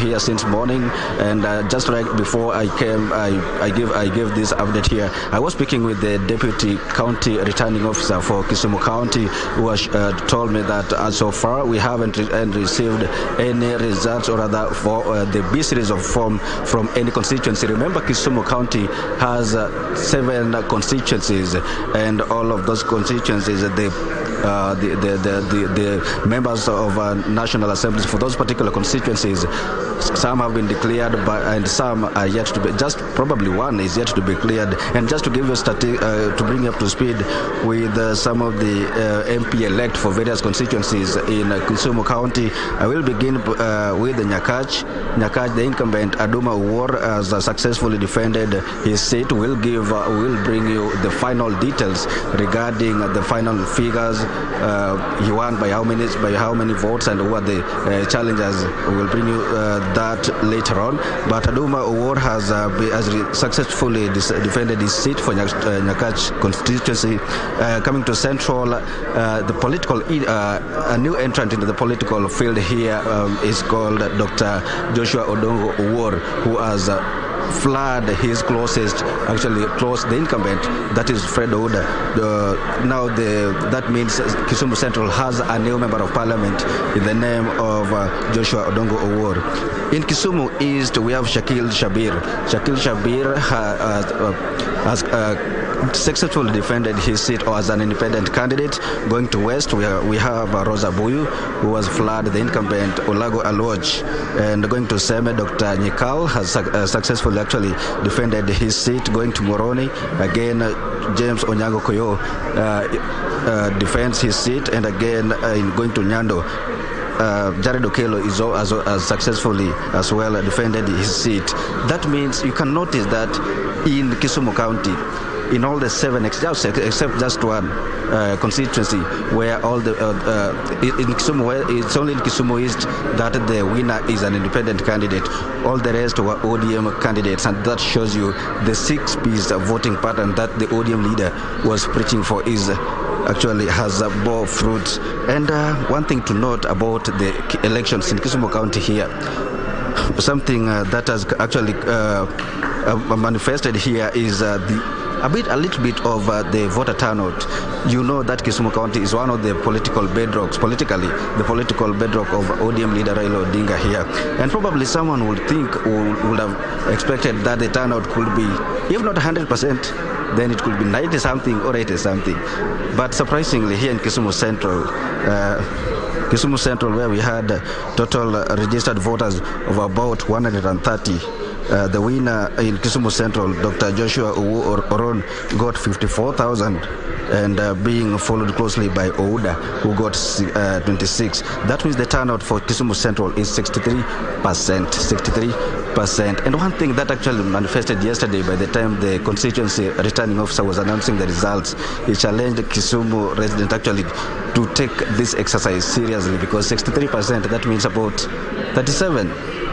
here since morning, and just right before I came, I gave this update here. I was speaking with the Deputy County Returning Officer for Kisumu County, who has told me that so far we haven't received any results, or rather for the B series of form from any constituency. Remember, Kisumu County has 7 constituencies, and all of those constituencies, the members of National Assemblies for those particular constituencies, some have been declared, and some are yet to be. Just probably one is yet to be cleared. And just to give you to bring you up to speed with some of the MP elect for various constituencies in Kisumu County, I will begin with Nyakach. Nyakach, the incumbent Aduma Uwor, has successfully defended his seat. Will bring you the final details regarding the final figures. He won by how many votes, and who are the challengers. We will bring you that later on. But Aduma Uwor has successfully defended his seat for Nyakach constituency. Coming to Central, the political a new entrant into the political field here is called Dr. Joshua Odongo Uwor, who has flood his closest, actually close the incumbent, that is Fred Ouda. That means Kisumu Central has a new member of parliament in the name of Joshua Odongo Uwor. In Kisumu East, we have Shakil Shabir. Shakil Shabir has successfully defended his seat as an independent candidate. Going to West, we have Rosa Buyu, who has flood the incumbent Olago Aloj. And going to Seme, Dr. Nyikal has successfully actually defended his seat. Going to Moroni, again, James Onyango Koyo defends his seat. And again, in going to Nyando, Jared Okelo has successfully as well defended his seat. That means you can notice that in Kisumu County, in all the 7 except just one constituency, where all the in Kisumu, it's only in Kisumu East that the winner is an independent candidate. All the rest were ODM candidates, and that shows you the 6-piece voting pattern that the ODM leader was preaching for is actually has bore fruit. And one thing to note about the elections in Kisumu County here, something that has actually manifested here is a little bit of the voter turnout. You know that Kisumu County is one of the political bedrock of ODM leader Raila Odinga here. And probably someone would have expected that the turnout could be, if not 100%, then it could be 90-something or 80-something. But surprisingly, here in Kisumu Central, where we had total registered voters of about 130, the winner in Kisumu Central, Dr. Joshua Oron, got 54,000, and being followed closely by Ouda, who got 26. That means the turnout for Kisumu Central is 63%. And one thing that actually manifested yesterday, by the time the constituency returning officer was announcing the results, he challenged Kisumu residents actually to take this exercise seriously, because 63%, that means about 37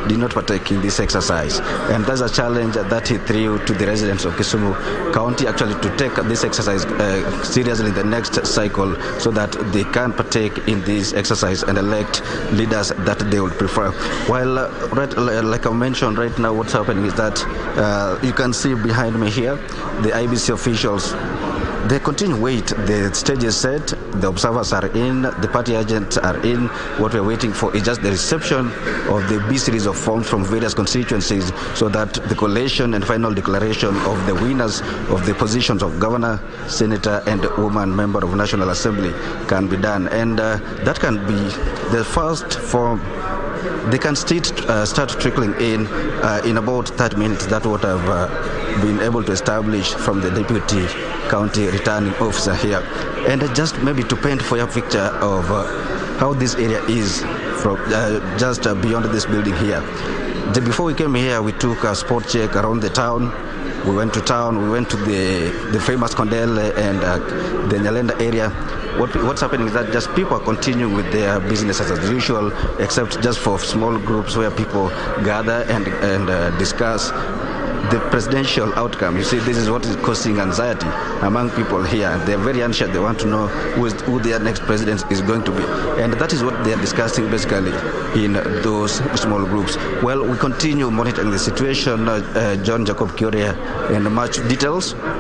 did not partake in this exercise. And that's a challenge that he threw to the residents of Kisumu County, actually to take this exercise seriously in the next cycle, so that they can partake in this exercise and elect leaders that they would prefer. While, like I mentioned, right now what's happening is that you can see behind me here, the IBC officials, they continue to wait. The stage is set, the observers are in, the party agents are in. What we're waiting for is just the reception of the B series of forms from various constituencies, so that the collation and final declaration of the winners of the positions of governor, senator, and woman member of National Assembly can be done. And that can be the first form. They can start trickling in about 30 minutes. That's what I've been able to establish from the Deputy County Returning Officer here. And just maybe to paint for you a picture of how this area is from just beyond this building here. Before we came here, we took a spot check around the town. We went to town, we went to the famous Kondele and the Nyalenda area. What's happening is that just people are continuing with their businesses as usual, except just for small groups where people gather and discuss the presidential outcome. You see, this is what is causing anxiety among people here. They're very anxious. They want to know who their next president is going to be. And that is what they are discussing basically in those small groups. Well, we continue monitoring the situation. John Jacob Kioria, in much details.